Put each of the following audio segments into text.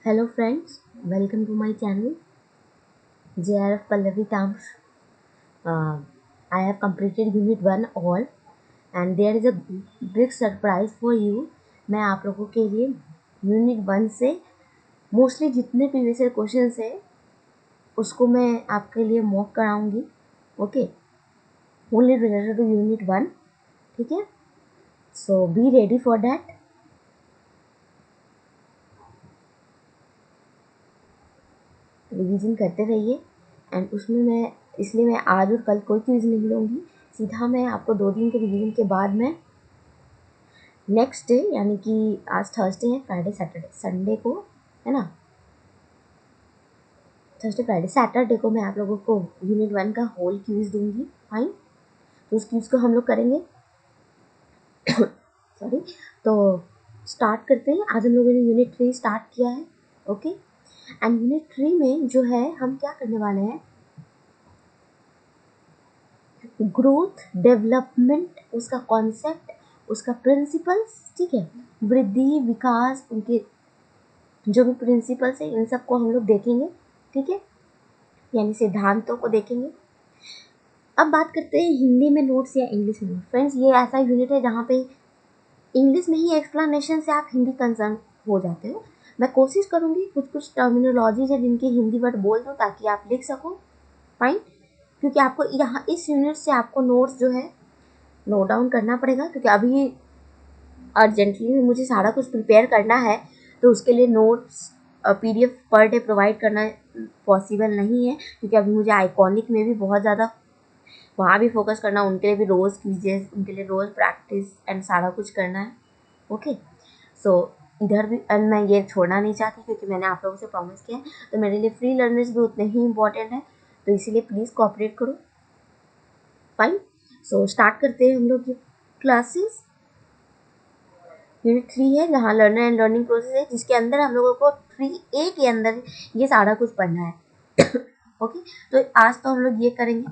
Hello friends, welcome to my channel JRF Pallavi Tamsh. Uh, I have completed unit 1 all and there is a big surprise for you. मैं आप लोगों के लिए unit 1 से mostly जितने previous question है उसको मैं आपके लिए मॉक कराऊंगी. Okay, only related to unit 1. ठीक है, so be ready for that. Revision करते रहिए एंड उसमें मैं आज और कल कोई क्विज नहीं लूँगी. सीधा मैं आपको 2 दिन के रिवीजन के बाद में नेक्स्ट डे यानी कि आज थर्सडे है, फ्राइडे सैटरडे संडे को है ना, थर्सडे फ्राइडे सैटरडे को मैं आप लोगों को यूनिट 1 का होल क्विज दूंगी. फाइन, तो उस क्विज को हम लोग करेंगे. सॉरी, तो स्टार्ट करते हैं. आज हम लोगों ने यूनिट 3 स्टार्ट किया है. ओके, एंड यूनिट 3 में जो है हम क्या करने वाले हैं, ग्रोथ डेवलपमेंट, उसका कॉन्सेप्ट, उसका प्रिंसिपल्स. ठीक है, वृद्धि विकास, उनके जो भी प्रिंसिपल्स है इन सबको हम लोग देखेंगे. ठीक है, यानी सिद्धांतों को देखेंगे. अब बात करते हैं हिंदी में नोट्स या इंग्लिश में. फ्रेंड्स, ये ऐसा यूनिट है जहाँ पे इंग्लिश में ही एक्सप्लेनेशन से आप हिंदी कंसर्न हो जाते हो. मैं कोशिश करूँगी कुछ टर्मिनोलॉजीज है जिनकी हिंदी वर्ड बोल दूँ ताकि आप लिख सको. फाइन, क्योंकि आपको यहाँ इस यूनिट से आपको नोट्स जो है नोट डाउन करना पड़ेगा, क्योंकि अभी अर्जेंटली मुझे सारा कुछ प्रिपेयर करना है, तो उसके लिए notes PDF per day provide करना पॉसिबल नहीं है, क्योंकि अभी मुझे आइकॉनिक में भी बहुत ज़्यादा वहाँ भी फोकस करना, उनके लिए भी रोज़ क्विजेस, उनके लिए रोज़ प्रैक्टिस एंड सारा कुछ करना है. ओके, सो इधर भी एंड मैं ये छोड़ना नहीं चाहती, क्योंकि मैंने आप लोगों से प्रॉमिस किया है, तो मेरे लिए फ्री लर्नर्स भी उतने ही इंपॉर्टेंट है, तो इसीलिए प्लीज़ कोऑपरेट करो. फाइन, सो स्टार्ट करते हैं हम लोग ये क्लासेस. यूनिट 3 है जहाँ लर्नर एंड लर्निंग प्रोसेस है, जिसके अंदर हम लोगों को 3A के अंदर ये सारा कुछ पढ़ना है. ओके, तो आज तो हम लोग ये करेंगे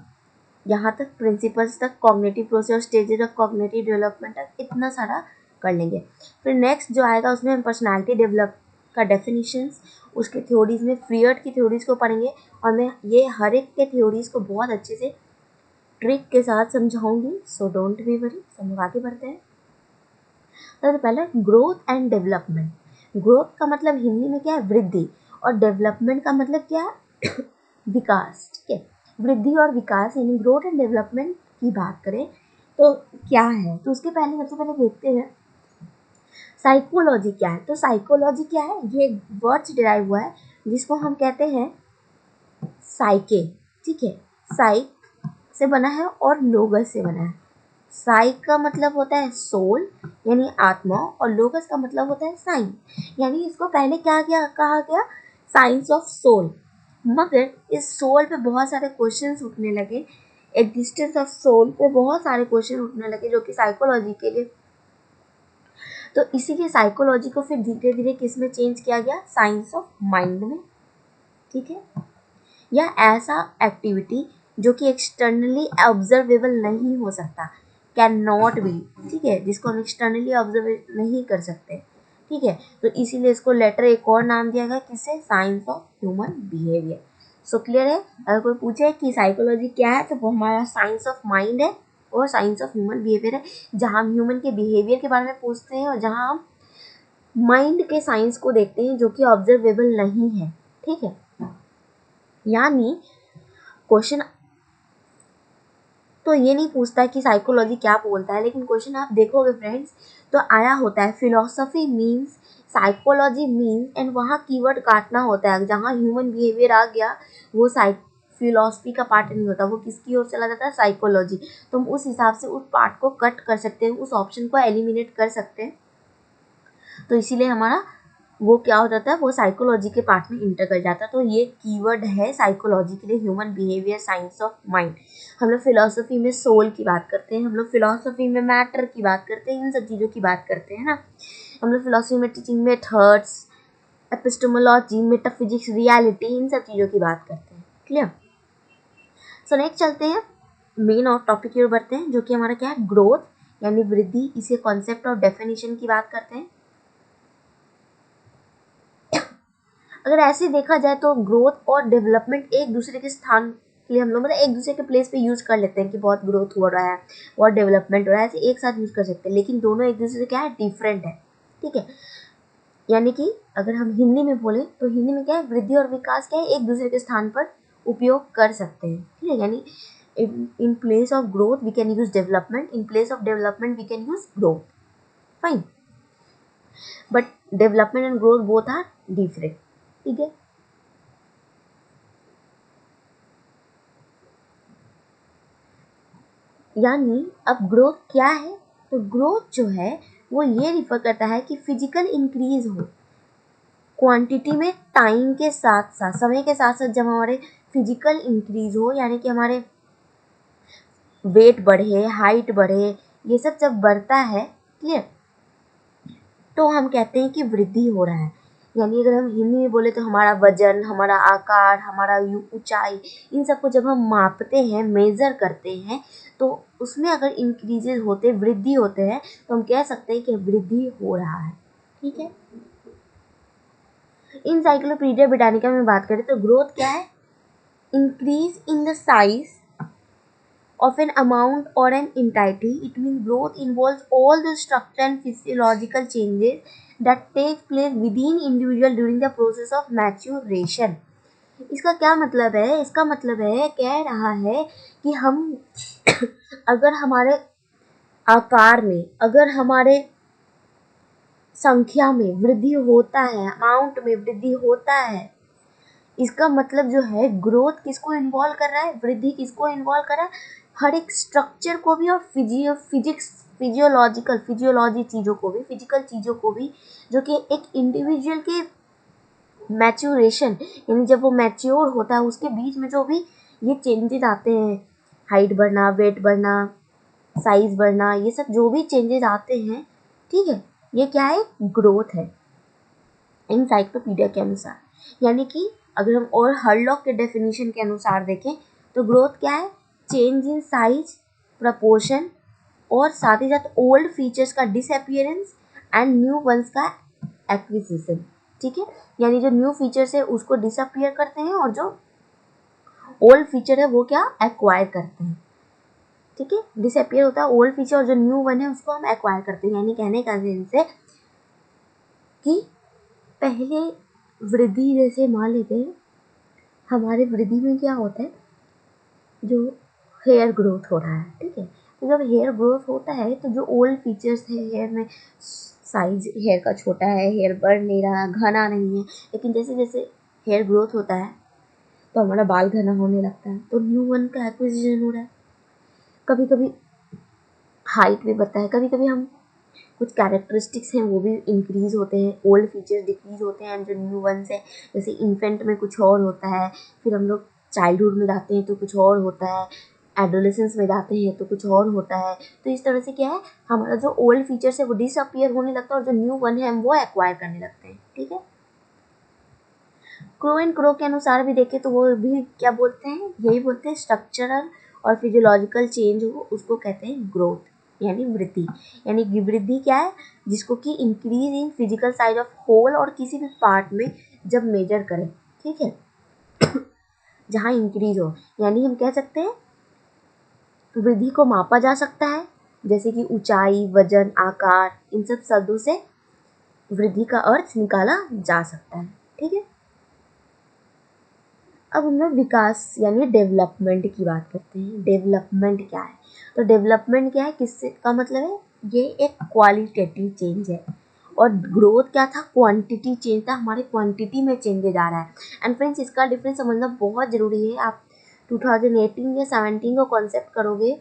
यहाँ तक, प्रिंसिपल्स तक, cognitive process, stages of cognitive development तक इतना सारा कर लेंगे. फिर नेक्स्ट जो आएगा उसमें हम पर्सनालिटी डेवलप का डेफिनेशंस, उसके थ्योरीज में फ्रीयर्ट की थ्योरीज को पढ़ेंगे, और मैं ये हर एक के थ्योरीज को बहुत अच्छे से ट्रिक के साथ समझाऊंगी. सो डोंट बी वरी, हम लोग आगे बढ़ते हैं. सबसे पहले ग्रोथ एंड डेवलपमेंट. ग्रोथ का मतलब हिंदी में क्या है, वृद्धि, और डेवलपमेंट का मतलब क्या है, विकास. ठीक है, वृद्धि और विकास यानी ग्रोथ एंड डेवलपमेंट की बात करें तो क्या है, तो उसके पहले सबसे पहले देखते हैं साइकोलॉजी क्या है. तो साइकोलॉजी क्या है, ये वर्ड से डिराइव हुआ है जिसको हम कहते हैं साइके. ठीक है, साइक से बना है और लोगस से बना है. साइक का मतलब होता है सोल यानी आत्मा, और लोगस का मतलब होता है साइंस, यानी इसको पहले क्या कहा गया, साइंस ऑफ सोल. मगर इस सोल पे बहुत सारे क्वेश्चंस उठने लगे, एग्जिस्टेंस ऑफ सोल पे बहुत सारे क्वेश्चन उठने लगे जो कि साइकोलॉजी के लिए, तो इसीलिए साइकोलॉजी को फिर धीरे धीरे किस में चेंज किया गया, साइंस ऑफ माइंड में. ठीक है, या ऐसा एक्टिविटी जो कि एक्सटर्नली ऑब्जर्वेबल नहीं हो सकता, कैन नॉट बी. ठीक है, जिसको हम एक्सटर्नली ऑब्जर्व नहीं कर सकते. ठीक है, तो इसीलिए इसको लेटर एक और नाम दिया गया, किससे, science of human behaviour. So clear है. अगर कोई पूछे कि साइकोलॉजी क्या है, तो वो हमारा साइंस ऑफ माइंड है और साइंस ऑफ ह्यूमन बिहेवियर है, जहाँ हम ह्यूमन के बिहेवियर के बारे में पूछते हैं और जहाँ हम माइंड के साइंस को देखते हैं जो कि ऑब्जर्वेबल नहीं है. ठीक है, यानी क्वेश्चन तो ये नहीं पूछता कि साइकोलॉजी क्या बोलता है, लेकिन क्वेश्चन आप देखोगे फ्रेंड्स तो आया होता है philosophy means psychology means, and वहाँ कीवर्ड काटना होता है. जहाँ ह्यूमन बिहेवियर आ गया वो फिलॉसफी का पार्ट नहीं होता, वो किसकी ओर चला जाता है, साइकोलॉजी. तो हम उस हिसाब से उस पार्ट को कट कर सकते हैं, उस ऑप्शन को एलिमिनेट कर सकते हैं. तो इसीलिए हमारा वो क्या हो जाता है, वो साइकोलॉजी के पार्ट में इंटर कर जाता है. तो ये कीवर्ड है साइकोलॉजी के लिए, human behaviour, science of mind. हम लोग फिलॉसफी में सोल की बात करते हैं, हम लोग फिलॉसफी में मैटर की बात करते हैं, इन सब चीज़ों की बात करते हैं ना. हम लोग फिलॉसफी में teaching methods, epistemology, metaphysics, reality, इन सब चीज़ों की बात करते हैं. क्लियर. सो नेक्स्ट चलते हैं मेन और टॉपिक की ओर बढ़ते हैं, जो कि हमारा क्या है, ग्रोथ यानी वृद्धि. इसे कॉन्सेप्ट और डेफिनेशन की बात करते हैं. अगर ऐसे देखा जाए तो ग्रोथ और डेवलपमेंट एक दूसरे के स्थान के लिए हम लोग मतलब एक दूसरे के प्लेस पे यूज कर लेते हैं कि बहुत ग्रोथ हो रहा है, बहुत डेवलपमेंट हो रहा है, ऐसे एक साथ यूज कर सकते हैं, लेकिन दोनों एक दूसरे से क्या है, डिफरेंट है। ठीक है, यानी कि अगर हम हिंदी में बोले तो हिंदी में क्या है, वृद्धि और विकास क्या है, एक दूसरे के स्थान पर उपयोग कर सकते हैं। ठीक है, यानी in place of growth we can use development, in place of development we can use growth, fine, but development and growth both are different. ठीक है, यानी अब ग्रोथ क्या है, तो ग्रोथ जो है वो ये रिफर करता है कि फिजिकल इंक्रीज हो क्वांटिटी में टाइम के साथ साथ, समय के साथ साथ जब हमारे फिजिकल इंक्रीज हो, यानी कि हमारे वेट बढ़े, हाइट बढ़े, ये सब जब बढ़ता है, क्लियर, तो हम कहते हैं कि वृद्धि हो रहा है। यानी अगर हम हिंदी में बोले तो हमारा वजन, हमारा आकार, हमारा ऊंचाई, इन सबको जब हम मापते हैं, मेजर करते हैं, तो उसमें अगर इंक्रीजेज होते, वृद्धि होते हैं, तो हम कह सकते हैं कि वृद्धि हो रहा है। ठीक है, इनसाइक्लोपीडिया ब्रिटानिका में बात करें तो ग्रोथ क्या है, increase in the size of an amount or an entity. It means growth involves all the structural and physiological changes that take place within individual during the process of maturation. इसका क्या मतलब है, इसका मतलब है, कह रहा है कि हम अगर हमारे आकार में, अगर हमारे संख्या में वृद्धि होता है, अमाउंट में वृद्धि होता है, इसका मतलब जो है ग्रोथ किसको इन्वॉल्व कर रहा है, वृद्धि किसको इन्वॉल्व कर रहा है, हर एक स्ट्रक्चर को भी और फिजियोलॉजी चीज़ों को भी, फिजिकल चीज़ों को भी, जो कि एक इंडिविजुअल के मैच्योरेशन, यानी जब वो मैच्योर होता है उसके बीच में जो भी ये चेंजेस आते हैं, हाइट बढ़ना, वेट बढ़ना, साइज बढ़ना, ये सब जो भी चेंजेस आते हैं, ठीक है, ये क्या है, ग्रोथ है एनसाइक्लोपीडिया के अनुसार। यानी कि अगर हम और हरलॉक के डेफिनेशन के अनुसार देखें तो ग्रोथ क्या है, चेंज इन साइज, प्रपोर्शन, और साथ ही साथ ओल्ड फीचर्स का डिसअपियरेंस एंड न्यू वंस का एक्विजिशन। ठीक है, यानी जो न्यू फीचर्स है उसको डिसअपियर करते हैं और जो ओल्ड फीचर है वो क्या, एक्वायर करते हैं। ठीक है, डिसअपियर होता है ओल्ड फीचर और जो न्यू वन है उसको हम एक्वायर करते हैं। यानी कहने का सेंस है कि पहले वृद्धि, जैसे मान लेते हैं हमारे वृद्धि में क्या होता है, जो हेयर ग्रोथ हो रहा है, ठीक है, तो जब हेयर ग्रोथ होता है तो जो ओल्ड फीचर्स है हेयर में, साइज हेयर का छोटा है, हेयर बढ़ नहीं रहा, घना नहीं है, लेकिन जैसे जैसे हेयर ग्रोथ होता है तो हमारा बाल घना होने लगता है, तो न्यू वन का एक्विजिशन हो रहा है। कभी कभी हाइट भी बढ़ता है, कभी कभी हम कुछ कैरेक्टरिस्टिक्स हैं वो भी इंक्रीज होते हैं, ओल्ड फीचर्स डिक्रीज होते हैं, जो न्यू वंस है, जैसे इन्फेंट में कुछ और होता है, फिर हम लोग चाइल्डहुड में जाते हैं तो कुछ और होता है, एडोलेसेंस में जाते हैं तो कुछ और होता है। तो इस तरह से क्या है, हमारा जो ओल्ड फीचर्स है वो डिसअपियर होने लगता है और जो न्यू वन है हम वो एक्वायर करने लगते हैं। ठीक है, क्रो एंड क्रो के अनुसार भी देखें तो वो भी क्या बोलते हैं, यही बोलते हैं, स्ट्रक्चरल और फिजियोलॉजिकल चेंज हो उसको कहते हैं ग्रोथ, यानी वृद्धि। यानी कि वृद्धि क्या है, जिसको कि increase in physical size of whole और किसी भी पार्ट में जब मेजर करें, ठीक है, जहाँ इंक्रीज हो, यानी हम कह सकते हैं वृद्धि को मापा जा सकता है, जैसे कि ऊंचाई, वजन, आकार, इन सब शब्दों से वृद्धि का अर्थ निकाला जा सकता है। ठीक है, अब हम लोग विकास यानी डेवलपमेंट की बात करते हैं। डेवलपमेंट क्या है, तो डेवलपमेंट क्या है, किससे का मतलब है, ये एक क्वालिटेटिव चेंज है, और ग्रोथ क्या था, क्वांटिटी चेंज था, हमारे क्वांटिटी में चेंजेज आ रहा है। एंड फ्रेंड्स, इसका डिफरेंस समझना बहुत ज़रूरी है। आप 2018 या 17 को कॉन्सेप्ट करोगे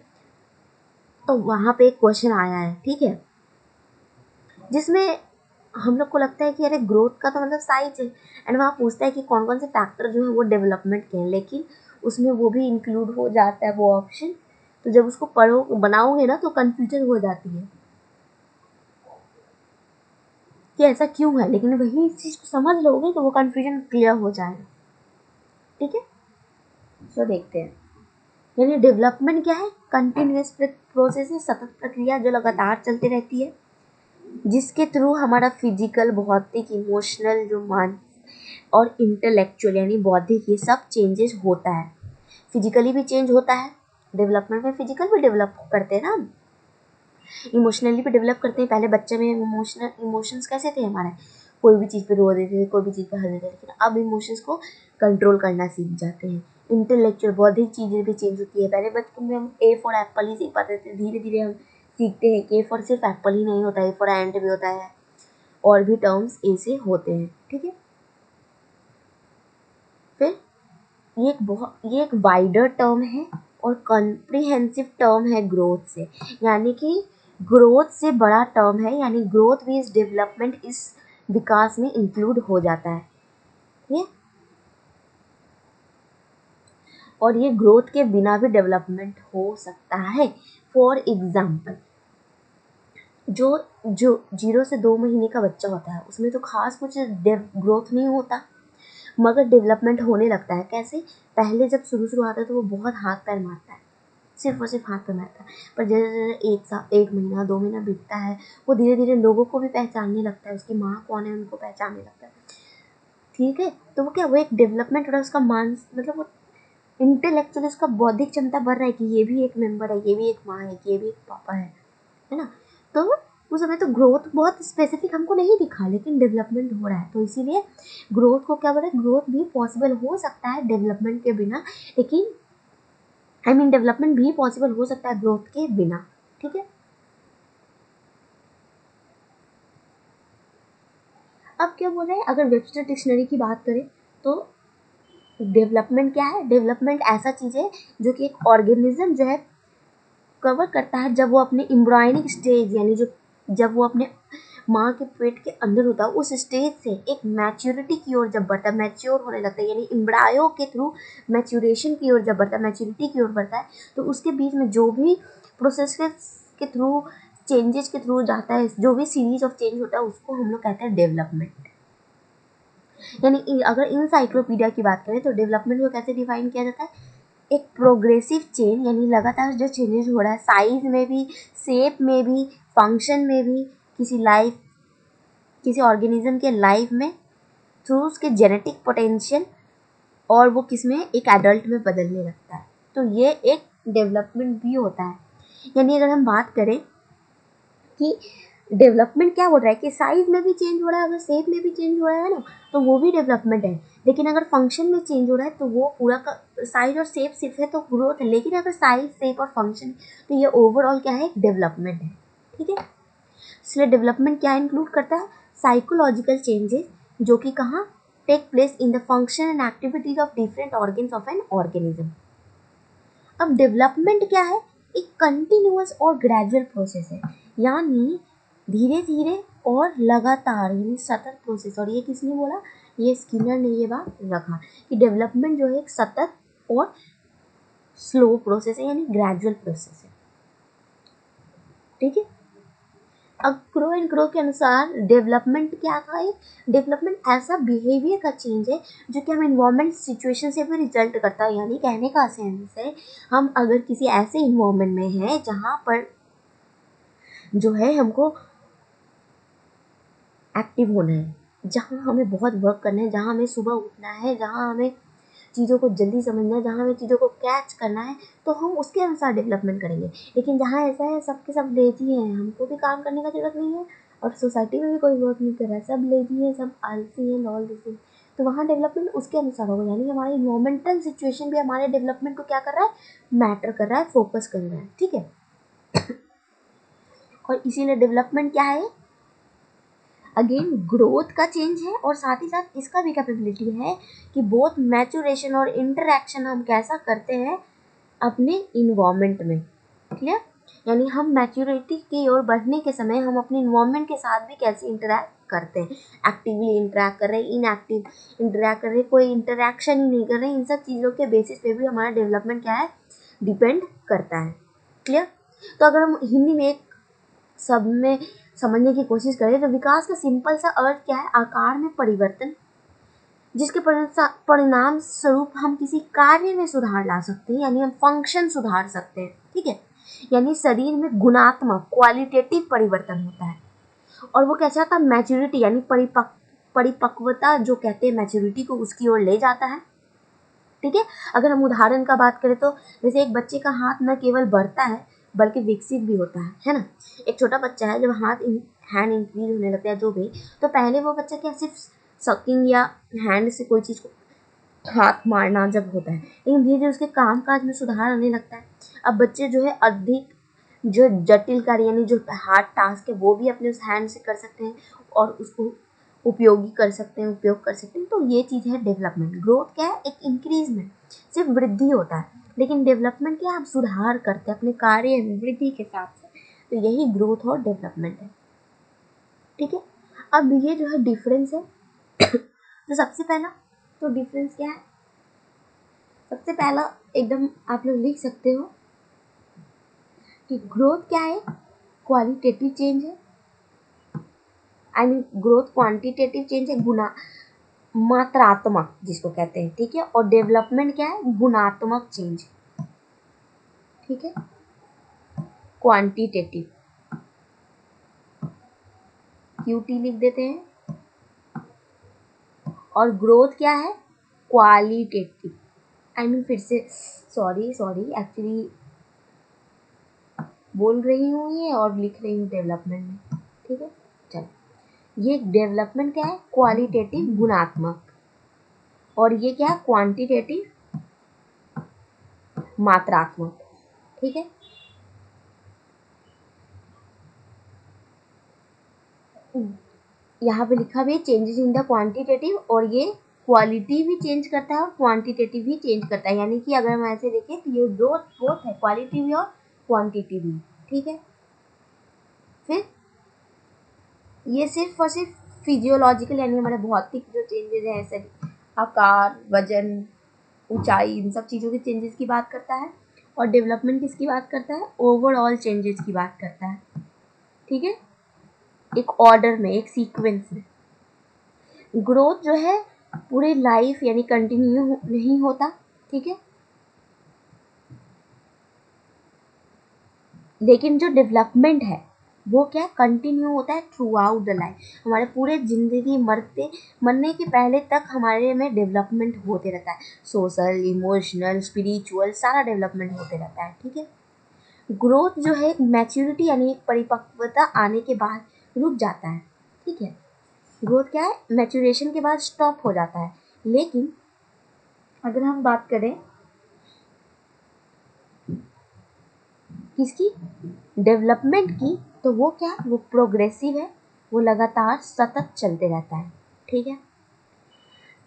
तो वहाँ पे एक क्वेश्चन आया है, ठीक है, जिसमें हम लोग को लगता है कि अरे ग्रोथ का तो मतलब साइज है, एंड वहाँ पूछता है कि कौन कौन से फैक्टर जो है वो डेवलपमेंट के हैं, लेकिन उसमें वो भी इंक्लूड हो जाता है वो ऑप्शन। तो जब उसको पढ़ो बनाओगे ना तो कन्फ्यूजन हो जाती है कि ऐसा क्यों है, लेकिन वही इस चीज़ को समझ लोगे तो वो कन्फ्यूजन क्लियर हो जाएगा। ठीक है, तो देखते हैं, यानी डेवलपमेंट क्या है, कंटिन्यूअस प्रोसेस है, सतत प्रक्रिया जो लगातार चलती रहती है, जिसके थ्रू हमारा फिजिकल, भौतिक, इमोशनल, जो मान और इंटेलेक्चुअल यानी बौद्धिक, ये सब चेंजेस होता है। फिजिकली भी चेंज होता है, डेवलपमेंट में फिजिकल भी डेवलप करते हैं ना हम, इमोशनली भी डेवलप करते हैं। पहले बच्चे में इमोशंस कैसे थे हमारे, कोई भी चीज़ पे रो देते थे, कोई भी चीज़ पे हंस देते थे, लेकिन अब इमोशंस को कंट्रोल करना सीख जाते हैं। इंटेलेक्चुअल बौद्धिक चीज़ें भी चेंज होती है। पहले बचपन में हम ए फॉर एप्पल ही सीख पाते थे, धीरे धीरे हम सीखते हैं कि ए फॉर सिर्फ एप्पल ही नहीं होता है, ए फॉर एंट भी होता है, और भी टर्म्स ए से होते हैं। ठीक है, फिर ये एक वाइडर टर्म है और कॉम्प्रिहेंसिव टर्म है ग्रोथ से, यानी कि ग्रोथ से बड़ा टर्म है, यानी ग्रोथ भी इस डेवलपमेंट, इस विकास में इंक्लूड हो जाता है। ये और ये ग्रोथ के बिना भी डेवलपमेंट हो सकता है। फॉर एग्जाम्पल, जो जो 0 से 2 महीने का बच्चा होता है उसमें तो खास कुछ ग्रोथ नहीं होता, मगर डेवलपमेंट होने लगता है। कैसे, पहले जब शुरू आता है तो वो बहुत हाथ पैर मारता है, सिर्फ और सिर्फ हाथ पैर मारता है, पर जैसे जैसे 1 महीना 2 महीना बीतता है, वो धीरे धीरे लोगों को भी पहचानने लगता है, उसकी माँ कौन है उनको पहचानने लगता है। ठीक है, तो वो क्या, वो एक डेवलपमेंट हो रहा है उसका, मतलब वो इंटेलेक्चुअली उसका बौद्धिक क्षमता बढ़ रहा है कि ये भी एक मेंबर है, ये भी एक माँ है, ये भी एक पापा है ना। तो उस समय तो ग्रोथ बहुत स्पेसिफिक हमको नहीं दिखा, लेकिन डेवलपमेंट हो रहा है, तो इसीलिए ग्रोथ को क्या बोले, ग्रोथ भी पॉसिबल हो सकता है डेवलपमेंट के बिना, लेकिन डेवलपमेंट भी पॉसिबल हो सकता है ग्रोथ के बिना। ठीक है, अब क्या बोल रहे हैं, अगर वेबस्टर डिक्शनरी की बात करें तो डेवलपमेंट क्या है, डेवलपमेंट ऐसा चीज़ है जो कि एक ऑर्गेनिज्म जो है कवर करता है जब वो अपने एम्ब्रायनिक स्टेज, यानी जो जब वो अपने माँ के पेट के अंदर होता है, उस स्टेज से एक मैच्योरिटी की ओर जब बढ़ता है, मैच्योर होने लगता है, यानी एम्ब्रायो के थ्रू मैच्योरेशन की ओर जब बढ़ता है, मैच्योरिटी की ओर बढ़ता है, तो उसके बीच में जो भी प्रोसेस के थ्रू, चेंजेस के थ्रू जाता है, जो भी सीरीज ऑफ चेंज होता है, उसको हम लोग कहते हैं डेवलपमेंट। यानी अगर इंसाइक्लोपीडिया की बात करें तो डेवलपमेंट को कैसे डिफाइन किया जाता है, एक प्रोग्रेसिव चेंज, यानी लगातार जो चेंजेस हो रहा है, साइज में भी, शेप में भी, फंक्शन में भी, किसी ऑर्गेनिज्म के लाइफ में, थ्रू उसके जेनेटिक पोटेंशियल, और वो किसमें, एक एडल्ट में बदलने लगता है, तो ये एक डेवलपमेंट भी होता है। यानी अगर हम बात करें कि डेवलपमेंट क्या हो रहा है, कि साइज में भी चेंज हो रहा है, अगर शेप में भी चेंज हो रहा है ना, तो वो भी डेवलपमेंट है, लेकिन अगर फंक्शन में चेंज हो रहा है तो वो पूरा का साइज और शेप सिर्फ है तो ग्रोथ है, लेकिन अगर साइज, शेप और फंक्शन, तो ये ओवरऑल क्या है, एक डेवलपमेंट है। ठीक है, इसलिए डेवलपमेंट क्या इंक्लूड करता है, साइकोलॉजिकल चेंजेस जो कि कहाँ take place in the function and activities of different organs of an organism. अब डेवलपमेंट क्या है, एक कंटिन्यूअस और ग्रेजुअल प्रोसेस है, यानी धीरे धीरे और लगातार, यानी सतत प्रोसेस। और ये किसने बोला, ये स्किनर ने ये बात रखा कि डेवलपमेंट जो है एक सतत और स्लो प्रोसेस है, यानी ग्रेजुअल प्रोसेस है। ठीक है, अब क्रो एंड क्रो के अनुसार डेवलपमेंट क्या था, एक डेवलपमेंट ऐसा बिहेवियर का चेंज है जो कि हम इन्वायरमेंट सिचुएशन से भी रिजल्ट करता है। यानी कहने का सेंस है, हम अगर किसी ऐसे इन्वायरमेंट में हैं जहाँ पर जो है हमको एक्टिव होना है, जहाँ हमें बहुत वर्क करना है, जहाँ हमें सुबह उठना है, जहाँ हमें चीज़ों को जल्दी समझना है, जहाँ हमें चीज़ों को कैच करना है, तो हम उसके अनुसार डेवलपमेंट करेंगे। लेकिन जहाँ ऐसा है सब के सब लेजी हैं, हमको भी काम करने का जरूरत नहीं है, और सोसाइटी में भी कोई वर्क नहीं कर रहा है, सब लेजी है, सब आलसी है, ऑल दिस थिंग, तो वहाँ डेवलपमेंट उसके अनुसार होगा। यानी हमारी इन्वायरमेंटल सिचुएशन भी हमारे डेवलपमेंट को क्या कर रहा है, मैटर कर रहा है, फोकस कर रहा है। ठीक है, और इसीलिए डेवलपमेंट क्या है, अगेन ग्रोथ का चेंज है, और साथ ही साथ इसका भी कैपेबिलिटी है कि बोथ मैचुरेशन और इंटरेक्शन हम कैसा करते हैं अपने इन्वायरमेंट में। क्लियर, यानी हम मैच्योरिटी की ओर बढ़ने के समय हम अपने इन्वायरमेंट के साथ भी कैसे इंटरेक्ट करते हैं, एक्टिवली इंटरेक्ट कर रहे हैं, इनएक्टिव इंटरेक्ट कर रहे हैं, कोई इंटरेक्शन ही नहीं कर रहे हैं, इन सब चीज़ों के बेसिस पे भी हमारा डेवलपमेंट क्या है, डिपेंड करता है। क्लियर, तो अगर हम हिंदी में एक सब में समझने की कोशिश करें तो विकास का सिंपल सा अर्थ क्या है, आकार में परिवर्तन, जिसके परिणाम स्वरूप हम किसी कार्य में सुधार ला सकते हैं, यानी हम फंक्शन सुधार सकते हैं। ठीक है, यानी शरीर में गुणात्मक क्वालिटेटिव परिवर्तन होता है, और वो कैसा था, मैच्योरिटी यानी परिपक्वता जो कहते हैं मैच्योरिटी को उसकी ओर ले जाता है। ठीक है, अगर हम उदाहरण का बात करें तो जैसे एक बच्चे का हाथ न केवल बढ़ता है बल्कि विकसित भी होता है ना। एक छोटा बच्चा है, जब हैंड इंक्रीज होने लगता है जो भी, तो पहले वो बच्चा क्या सिर्फ सकिंग या हैंड से कोई चीज़ को हाथ मारना जब होता है, लेकिन धीरे धीरे उसके काम काज में सुधार आने लगता है। अब बच्चे जो है अधिक जो जटिल कार्य यानी जो हार्ड टास्क है वो भी अपने उस हैंड से कर सकते हैं और उसको उपयोग कर सकते हैं। तो ये चीज़ है डेवलपमेंट। ग्रोथ क्या है? एक इंक्रीजमेंट, सिर्फ वृद्धि होता है, लेकिन डेवलपमेंट क्या है? आप सुधार करते हैं अपने कार्य में वृद्धि के साथ साथ। तो यही ग्रोथ और डेवलपमेंट है। ठीक है, अब ये जो है डिफरेंस है तो सबसे पहला तो डिफरेंस क्या है? सबसे पहला एकदम आप लोग लिख सकते हो कि ग्रोथ क्या है? क्वालिटेटिव चेंज है, I mean growth quantitative change है, मात्रात्मक जिसको कहते हैं। ठीक है, और डेवलपमेंट क्या है? गुणात्मक चेंज। ठीक है, क्वांटिटेटिव क्यूटी लिख देते हैं, और ग्रोथ क्या है? क्वालिटेटिव। आई मीन फिर से सॉरी एक्चुअली बोल रही हूँ ये और लिख रही हूँ डेवलपमेंट में। ठीक है, चलो, ये डेवलपमेंट क्या है? क्वालिटेटिव गुणात्मक, और ये क्या है? क्वांटिटेटिव मात्रात्मक। ठीक है, यहाँ पे लिखा भी है चेंजेस इन द क्वांटिटेटिव, और ये क्वालिटी भी चेंज करता है और क्वांटिटेटिव भी चेंज करता है। यानी कि अगर हम ऐसे देखें तो ये ग्रोथ है क्वालिटी भी और क्वांटिटी भी। ठीक है, फिर ये सिर्फ और सिर्फ फिजियोलॉजिकल यानी हमारे भौतिक जो चेंजेस हैं, ऐसे आकार, वजन, ऊंचाई, इन सब चीज़ों के चेंजेस की बात करता है। और डेवलपमेंट किसकी बात करता है? ओवरऑल चेंजेस की बात करता है। ठीक है, एक ऑर्डर में, एक सीक्वेंस में। ग्रोथ जो है पूरी लाइफ यानी कंटिन्यू नहीं होता। ठीक है, लेकिन जो डेवलपमेंट है वो क्या कंटिन्यू होता है थ्रू आउट द लाइफ। हमारे पूरे जिंदगी मरने के पहले तक हमारे में डेवलपमेंट होते रहता है। सोशल, इमोशनल, स्पिरिचुअल, सारा डेवलपमेंट होते रहता है। ठीक है, ग्रोथ जो है मैच्योरिटी यानी एक परिपक्वता आने के बाद रुक जाता है। ठीक है, ग्रोथ क्या है? मैच्योरेशन के बाद स्टॉप हो जाता है। लेकिन अगर हम बात करें किसकी? डेवलपमेंट की, तो वो क्या? वो प्रोग्रेसिव है, वो लगातार सतत चलते रहता है। ठीक है,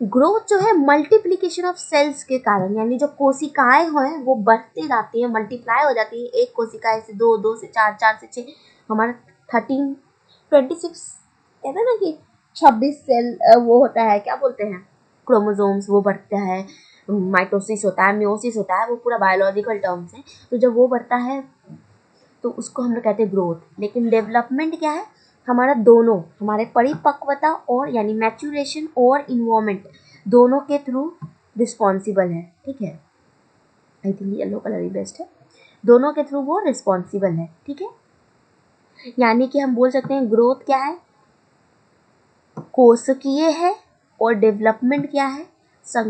ग्रोथ जो है मल्टीप्लिकेशन ऑफ सेल्स के कारण, यानी जो कोशिकाएं हैं वो बढ़ती जाती है, मल्टीप्लाई हो जाती है। एक कोशिका से दो, दो से चार, चार से छः, हमारा 13, 26 कहते हैं ना कि 26 सेल वो होता है, क्या बोलते हैं, क्रोमोसोम्स, वो बढ़ता है। माइटोसिस होता है, म्योसिस होता है, वो पूरा बायोलॉजिकल टर्म्स है। तो जब वो बढ़ता है तो उसको हम लोग कहते हैं ग्रोथ। लेकिन डेवलपमेंट क्या है? हमारा दोनों, हमारे परिपक्वता और यानी मैच्योरेशन और इन्वॉल्वमेंट दोनों के थ्रू रिस्पॉन्सिबल है। ठीक है, I think yellow colour he best है। दोनों के थ्रू वो रिस्पॉन्सिबल है। ठीक है, यानी कि हम बोल सकते हैं ग्रोथ क्या है? कोशिकीय है, और डेवलपमेंट क्या है? क्या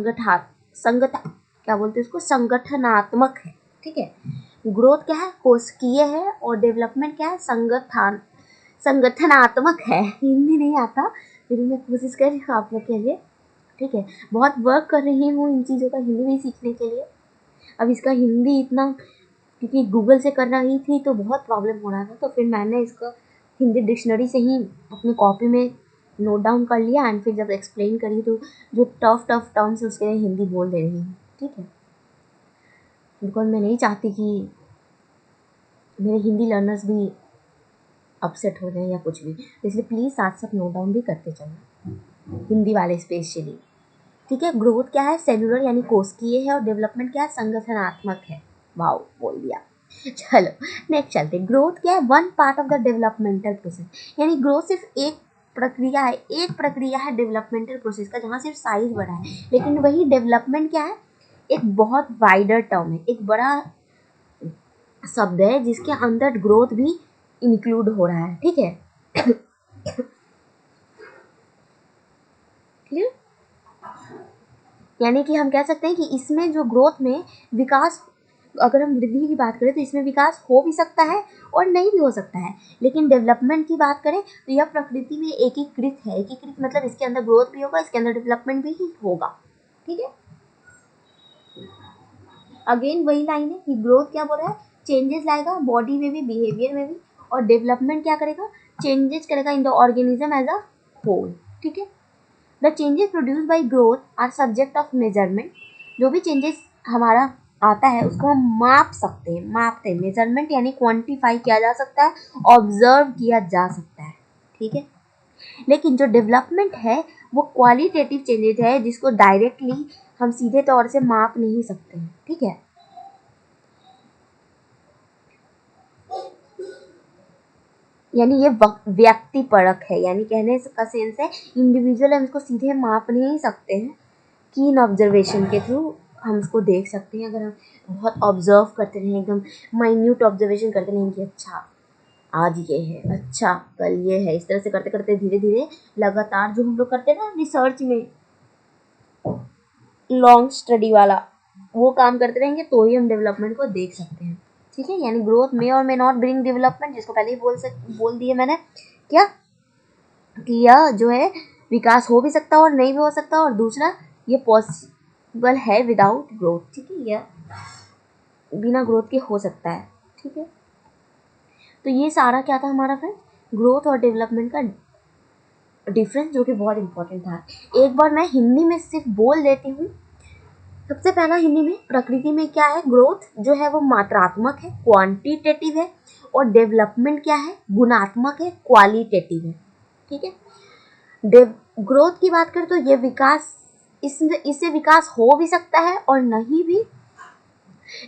बोलते हैं उसको? संगठनात्मक है। ठीक है, ग्रोथ क्या है? कोशिकीय है, और डेवलपमेंट क्या है? संगठनात्मक है। हिंदी नहीं आता, फिर मैं कोशिश कर रही हूँ आप लोग के लिए। ठीक है, बहुत वर्क कर रही हूँ इन चीज़ों का हिंदी में सीखने के लिए। अब इसका हिंदी इतना, क्योंकि गूगल से कर रही थी तो बहुत प्रॉब्लम हो रहा था, तो फिर मैंने इसका हिंदी डिक्शनरी से ही अपनी कॉपी में नोट डाउन कर लिया, एंड फिर जब एक्सप्लेन करी तो जो टफ टर्म्स है उसके लिए हिंदी बोल दे रही हूँ। ठीक है, बिकॉज मैं नहीं चाहती कि मेरे हिंदी लर्नर्स भी अपसेट हो जाए या कुछ भी, तो इसलिए प्लीज़ साथ साथ नोट डाउन भी करते चलना, हिंदी वाले स्पेशली। ठीक है, ग्रोथ क्या है? सेलुलर यानी कोशिकीय है, और डेवलपमेंट क्या है? संगठनात्मक है। वाओ, बोल दिया। चलो नेक्स्ट चलते। ग्रोथ क्या है? One part of the developmental process, यानी ग्रोथ सिर्फ एक प्रक्रिया है डेवलपमेंटल प्रोसेस का, जहाँ सिर्फ साइज बढ़ा है। लेकिन वही डेवलपमेंट क्या है? एक बहुत वाइडर टर्म है, एक बड़ा शब्द है जिसके अंदर ग्रोथ भी इंक्लूड हो रहा है। ठीक है, क्लियर? यानी कि हम कह सकते हैं कि इसमें जो ग्रोथ में विकास, अगर हम वृद्धि की बात करें तो इसमें विकास हो भी सकता है और नहीं भी हो सकता है। लेकिन डेवलपमेंट की बात करें तो यह प्रकृति में एकीकृत है। एकीकृत मतलब इसके अंदर ग्रोथ भी होगा, इसके अंदर डेवलपमेंट भी होगा। ठीक है, अगेन वही लाइन है कि ग्रोथ क्या बोल रहा है, चेंजेस लाएगा बॉडी में भी, बिहेवियर में भी, और डेवलपमेंट क्या करेगा, चेंजेस करेगा in the organism as a whole. ठीक है, the changes produce by growth are subject of measurement. जो भी चेंजेस हमारा आता है उसको हम माप सकते हैं, मापते हैं। मेजरमेंट यानी क्वांटिफाई किया जा सकता है, ऑब्जर्व किया जा सकता है। ठीक है, लेकिन जो डेवलपमेंट है वो क्वालिटेटिव चेंजेस है जिसको डायरेक्टली हम सीधे तौर से माप नहीं सकते हैं। ठीक है, यानी ये व्यक्ति परक है, यानी कहने का सेंस है इंडिविजुअल हम इसको सीधे माप नहीं सकते हैं, कीन ऑब्जर्वेशन के थ्रू हम इसको देख सकते हैं। अगर हम बहुत ऑब्जर्व करते रहें, एकदम माइन्यूट ऑब्जर्वेशन करते रहें कि अच्छा आज ये है, अच्छा कल ये है, इस तरह से करते करते धीरे धीरे लगातार जो हम लोग करते हैं ना रिसर्च में, लॉन्ग स्टडी वाला, वो काम करते रहेंगे तो ही हम डेवलपमेंट को देख सकते हैं। ठीक है, यानी ग्रोथ मे और मे नॉट ब्रिंग डेवलपमेंट, जिसको पहले ही बोल दिए मैंने क्या कि यह जो है विकास हो भी सकता है और नहीं भी हो सकता, और दूसरा ये पॉसिबल है विदाउट ग्रोथ। ठीक है, यह बिना ग्रोथ के हो सकता है। ठीक है, तो ये सारा क्या था हमारा फ्रेंड, ग्रोथ और डेवलपमेंट का डिफरेंस, जो कि बहुत इंपॉर्टेंट था। एक बार मैं हिंदी में सिर्फ बोल देती हूँ। सबसे पहला हिंदी में, प्रकृति में क्या है, ग्रोथ जो है वो मात्रात्मक है, क्वांटिटेटिव है, और डेवलपमेंट क्या है, गुणात्मक है, क्वालिटेटिव है। ठीक है, ग्रोथ की बात करें तो ये विकास, इससे विकास हो भी सकता है और नहीं भी।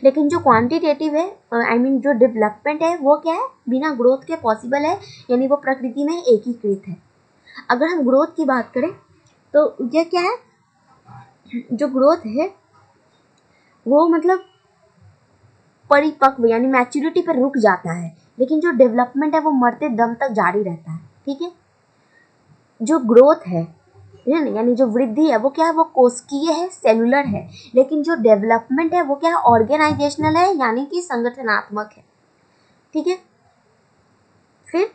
लेकिन जो क्वांटिटेटिव है, आई मीन जो डेवलपमेंट है, वो क्या है, बिना ग्रोथ के पॉसिबल है, यानी वो प्रकृति में एकीकृत है। अगर हम ग्रोथ की बात करें तो यह क्या है, जो ग्रोथ है वो मतलब परिपक्व यानी मैच्योरिटी पर रुक जाता है, लेकिन जो डेवलपमेंट है वो मरते दम तक जारी रहता है। ठीक है, जो ग्रोथ है यानी जो वृद्धि है वो क्या है, वो कोशिकीय है, सेलुलर है। लेकिन जो डेवलपमेंट है वो क्या है, ऑर्गेनाइजेशनल है, यानी कि संगठनात्मक है। ठीक है, फिर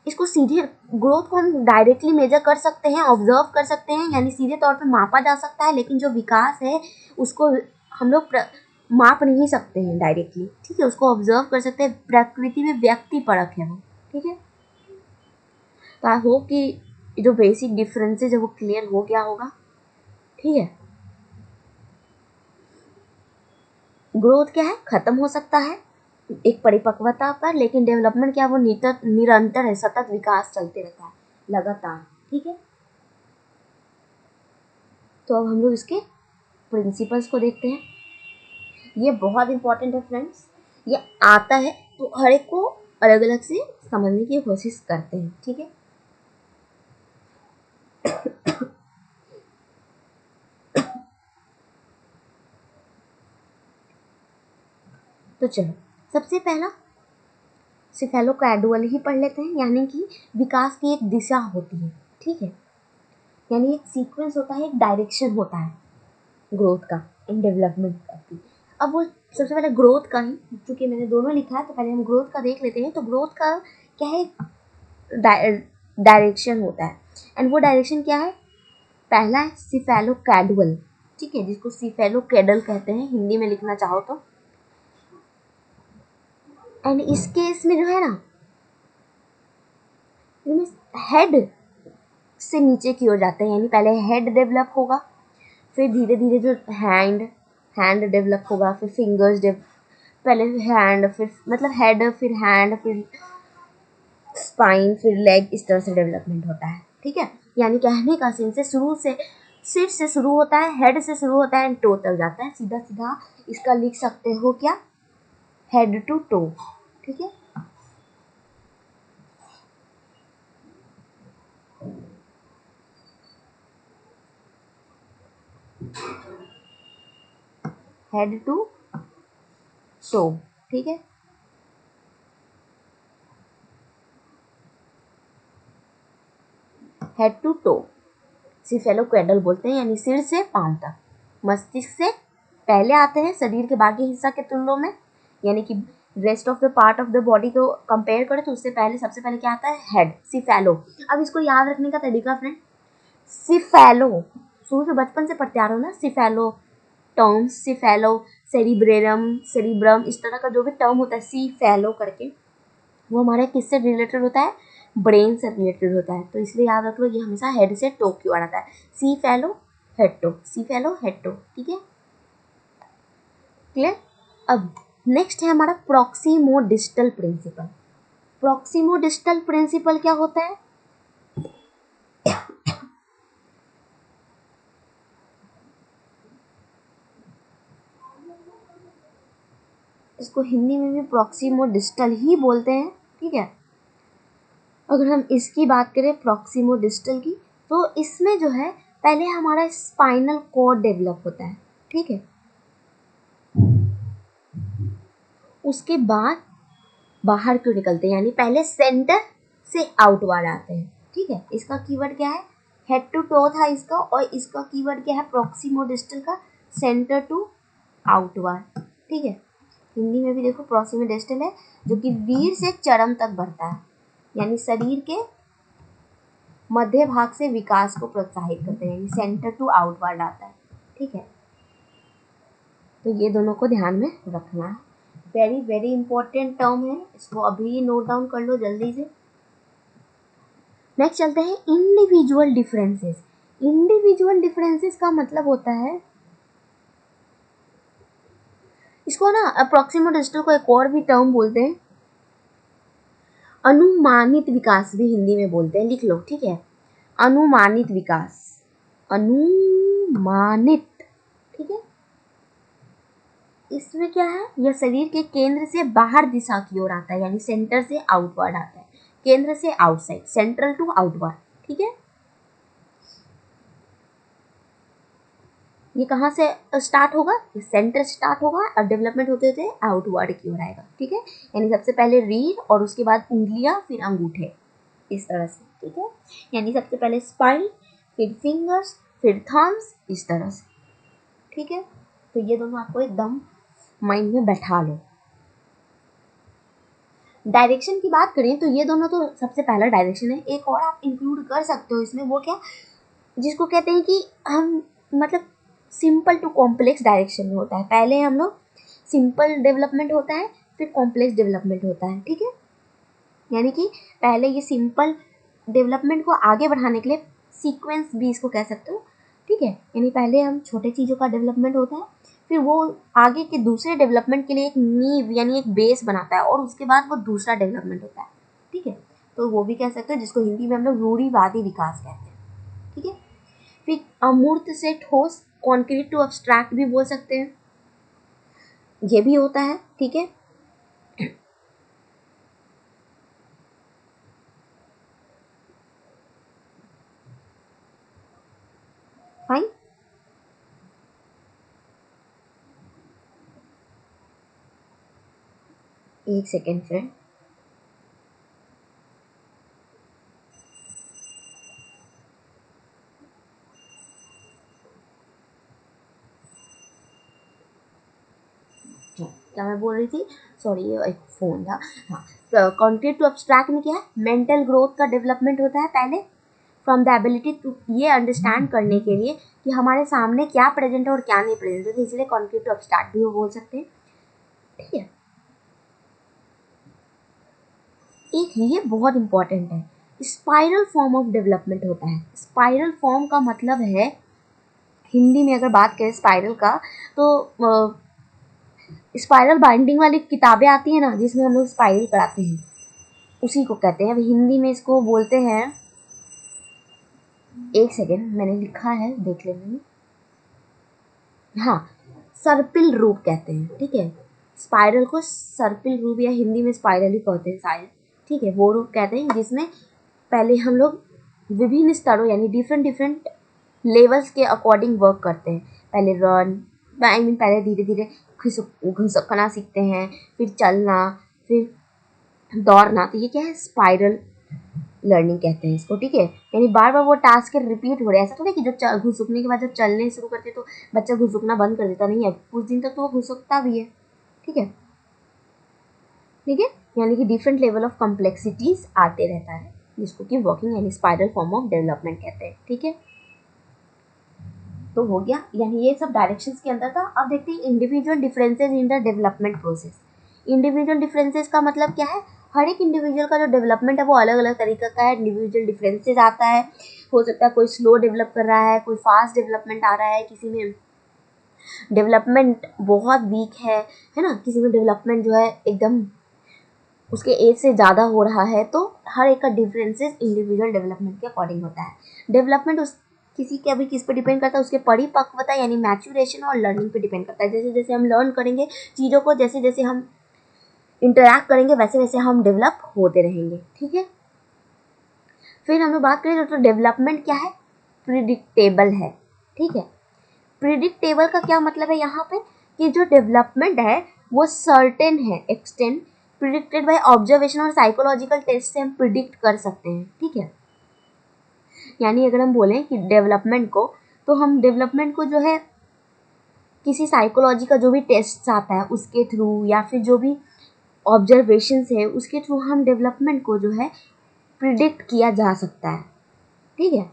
इसको सीधे ग्रोथ को हम डायरेक्टली मेजर कर सकते हैं, ऑब्जर्व कर सकते हैं, यानी सीधे तौर पे मापा जा सकता है। लेकिन जो विकास है उसको हम लोग माप नहीं सकते हैं डायरेक्टली। ठीक है, उसको ऑब्जर्व कर सकते हैं, प्रकृति में व्यक्ति परक है वो। ठीक है, तो आई होप कि जो बेसिक डिफरेंसेज है वो क्लियर हो गया होगा। ठीक है, ग्रोथ क्या है, खत्म हो सकता है एक परिपक्वता पर, लेकिन डेवलपमेंट क्या है, वो निरंतर है, सतत विकास चलते रहता है लगातार। ठीक है, तो अब हम लोग इसके प्रिंसिपल्स को देखते हैं। ये बहुत इंपॉर्टेंट है फ्रेंड्स, ये आता है तो हर एक को अलग अलग से समझने की कोशिश करते हैं। ठीक है, तो चलो सबसे पहला सिफेलोकैडुअल ही पढ़ लेते हैं, यानी कि विकास की एक दिशा होती है। ठीक है, यानी एक सीक्वेंस होता है, एक डायरेक्शन होता है ग्रोथ का एंड डेवलपमेंट का भी। अब वो सबसे पहले ग्रोथ का ही, क्योंकि मैंने दोनों लिखा है तो पहले हम ग्रोथ का देख लेते हैं। तो ग्रोथ का क्या है, डायरेक्शन होता है, एंड वो डायरेक्शन क्या है, पहला है सिफेलोकैडुअल। ठीक है, जिसको सिफेलोकेडल कहते हैं हिंदी में लिखना चाहो तो। एंड इस केस में जो है ना, हेड से नीचे की ओर जाते हैं, यानी पहले हेड डेवलप होगा, फिर धीरे धीरे जो हैंड डेवलप होगा, फिर फिंगर्स पहले हैंड, फिर मतलब हेड, फिर हैंड, फिर स्पाइन, फिर लेग, इस तरह से डेवलपमेंट होता है। ठीक है, यानी कहने का सेंस है शुरू से, सिर से शुरू होता है, हेड से शुरू होता है एंड टो तक जाता है। सीधा सीधा इसका लिख सकते हो क्या, हेड टू टो। ठीक है, हेड टू टो। ठीक है, हेड टू टो सिफेलोक्वेडल बोलते हैं, यानी सिर से पांव तक। मस्तिष्क से पहले आते हैं शरीर के बाकी हिस्सा के तुलना में, यानी कि rest of the part of the body को कंपेयर करें तो उससे पहले सबसे पहले क्या आता है, हेड, सिफेलो। अब इसको याद रखने का तरीका फ्रेंड, सिफेलो शुरू से बचपन से पढ़ते आ रहे हो ना, सिफेलो टर्म्स, सिफेलो सेरिब्रेरम, सेरिब्रम, इस तरह का जो भी टर्म होता है सिफेलो करके, वो हमारे किससे रिलेटेड होता है, ब्रेन से रिलेटेड होता है। तो इसलिए याद रख लो ये हमेशा हेड से टो की ओर आता है, cephalo head toe, cephalo head toe, ठीक है, क्लियर। अब नेक्स्ट है हमारा प्रॉक्सिमोडिस्टल प्रिंसिपल। प्रॉक्सिमोडिस्टल प्रिंसिपल क्या होता है, इसको हिंदी में भी प्रॉक्सिमोडिस्टल ही बोलते हैं, ठीक है। अगर हम इसकी बात करें प्रॉक्सिमोडिस्टल की, तो इसमें जो है पहले हमारा स्पाइनल कॉर्ड डेवलप होता है, ठीक है, उसके बाद बाहर क्यों निकलते हैं, यानी पहले सेंटर से आउटवर्ड आते हैं, ठीक है। इसका कीवर्ड क्या है, हेड टू टो था इसका, और इसका कीवर्ड क्या है प्रॉक्सिमोडिस्टल का, सेंटर टू आउटवर्ड, ठीक है। हिंदी में भी देखो प्रॉक्सिमोडिस्टल है, जो कि रीढ़ से चरम तक बढ़ता है, यानी शरीर के मध्य भाग से विकास को प्रोत्साहित करते हैं, यानी सेंटर टू आउटवर्ड आता है, ठीक है। तो ये दोनों को ध्यान में रखना है, वेरी वेरी इंपॉर्टेंट टर्म है, इसको अभी नोट डाउन कर लो जल्दी से। नेक्स्ट चलते हैं इंडिविजुअल डिफरेंसेस। इंडिविजुअल डिफरेंसेस का मतलब होता है, इसको ना अप्रोक्सीमेट को एक और भी टर्म बोलते हैं, अनुमानित विकास भी हिंदी में बोलते हैं, लिख लो, ठीक है, अनुमानित विकास, अनुमानित, ठीक है। इसमें क्या है, यह शरीर के केंद्र से बाहर दिशा की ओर आता है, यानी सेंटर से आउटवर्ड आता है, केंद्र से आउटसाइड, सेंट्रल टू आउटवर्ड, ठीक है। ये कहाँ से स्टार्ट होगा, सेंटर स्टार्ट होगा और डेवलपमेंट होते होते आउटवर्ड की ओर आएगा, ठीक है। यानी सबसे पहले रीढ़ और उसके बाद उंगलियां, फिर अंगूठे, इस तरह से, ठीक है। यानी सबसे पहले स्पाइन, फिर फिंगर्स, फिर थम्स, इस तरह से, ठीक है। तो ये दोनों आपको एकदम माइंड में बैठा लो। डायरेक्शन की बात करें तो ये दोनों तो सबसे पहला डायरेक्शन है, एक और आप इंक्लूड कर सकते हो इसमें, वो क्या, जिसको कहते हैं कि हम मतलब सिंपल टू कॉम्प्लेक्स डायरेक्शन में होता है। पहले हम लोग सिंपल डेवलपमेंट होता है, फिर कॉम्प्लेक्स डेवलपमेंट होता है, ठीक है। यानी कि पहले ये सिंपल डेवलपमेंट को आगे बढ़ाने के लिए सीक्वेंस भी इसको कह सकते हो, ठीक है। यानी पहले हम छोटे चीज़ों का डेवलपमेंट होता है, फिर वो आगे के दूसरे डेवलपमेंट के लिए एक नींव यानी एक बेस बनाता है, और उसके बाद वो दूसरा डेवलपमेंट होता है, ठीक है। तो वो भी कह सकते हैं, जिसको हिंदी में हम लोग रूढ़िवादी विकास कहते हैं, ठीक है। फिर अमूर्त से ठोस, कॉन्क्रीट टू अब्स्ट्रैक्ट भी बोल सकते हैं, ये भी होता है, ठीक है। फाइन, एक सेकेंड फ्रेंड, क्या मैं बोल रही थी, सॉरी ये एक फ़ोन था। हाँ, कॉन्क्रीट टू अब्स्ट्रैक्ट में क्या है, मेंटल ग्रोथ का डेवलपमेंट होता है पहले, फ्रॉम द एबिलिटी टू, ये अंडरस्टैंड करने के लिए कि हमारे सामने क्या प्रेजेंट है और क्या नहीं प्रेजेंट है, तो इसलिए कॉन्क्रीट टू अब्स्ट्रैक्ट भी वो बोल सकते हैं, ठीक है। एक ये बहुत इंपॉर्टेंट है, स्पाइरल फॉर्म ऑफ डेवलपमेंट होता है। स्पाइरल फॉर्म का मतलब है, हिंदी में अगर बात करें स्पाइरल का, तो स्पाइरल बाइंडिंग वाली किताबें आती है ना, जिसमें हम लोग स्पाइरल कराते हैं, उसी को कहते हैं। अब हिंदी में इसको बोलते हैं, एक सेकेंड मैंने लिखा है देख लेंगे, हाँ, सर्पिल रूप कहते हैं, ठीक है। स्पाइरल को सर्पिल रूप या हिंदी में स्पाइरल ही कहते हैं शायद, ठीक है। वो रूप कहते हैं जिसमें पहले हम लोग विभिन्न स्तरों यानी डिफरेंट डिफरेंट लेवल्स के अकॉर्डिंग वर्क करते हैं। पहले रन, आई मीन पहले धीरे धीरे घुसकना सीखते हैं, फिर चलना, फिर दौड़ना, तो ये क्या है, स्पाइरल लर्निंग कहते हैं इसको, ठीक है। यानी बार बार वो टास्क रिपीट हो रहे हैं, ऐसा थोड़ी कि जब घुसुकने के बाद जब चलने शुरू करते तो बच्चा घुसुकना बंद कर देता, नहीं है, कुछ दिन तक तो वो घुसुकता भी है, ठीक है, ठीक है। यानी कि डिफरेंट लेवल ऑफ कॉम्प्लेक्सिटीज आते रहता है, जिसको कि वर्किंग यानी स्पाइरल फॉर्म ऑफ डेवलपमेंट कहते हैं, ठीक है। तो हो गया, यानी ये सब डायरेक्शंस के अंदर था। अब देखते हैं individual differences in the development process. Individual differences का मतलब क्या है, हर एक इंडिविजुअल का जो डेवलपमेंट है वो अलग अलग तरीके का है, इंडिविजुअल डिफरेंसेस आता है। हो सकता है कोई स्लो डेवलप कर रहा है, कोई फास्ट डेवलपमेंट आ रहा है, किसी में डेवलपमेंट बहुत वीक है ना, किसी में डेवलपमेंट जो है एकदम उसके एज से ज़्यादा हो रहा है। तो हर एक का डिफरेंसेस इंडिविजुअल डेवलपमेंट के अकॉर्डिंग होता है। डेवलपमेंट उस किसी के अभी किस पे डिपेंड करता है, उसके परिपक्वता यानी मैच्योरेशन और लर्निंग पे डिपेंड करता है। जैसे जैसे हम लर्न करेंगे चीज़ों को, जैसे जैसे हम इंटरैक्ट करेंगे, वैसे वैसे हम डेवलप होते रहेंगे, ठीक है। फिर हम लोग बात करें तो डेवलपमेंट क्या है, प्रिडिक्टेबल है, ठीक है। प्रिडिक्टेबल का क्या मतलब है यहाँ पे, कि जो डेवलपमेंट है वो सर्टेन है एक्सटेंट, प्रिडिक्टेड बाय ऑब्जर्वेशन और साइकोलॉजिकल टेस्ट से हम प्रिडिक्ट कर सकते हैं, ठीक है। यानी अगर हम बोलें कि डेवलपमेंट को, तो हम डेवलपमेंट को जो है किसी साइकोलॉजी का जो भी टेस्ट आता है उसके थ्रू, या फिर जो भी ऑब्जर्वेशंस है उसके थ्रू हम डेवलपमेंट को जो है प्रिडिक्ट किया जा सकता है, ठीक है।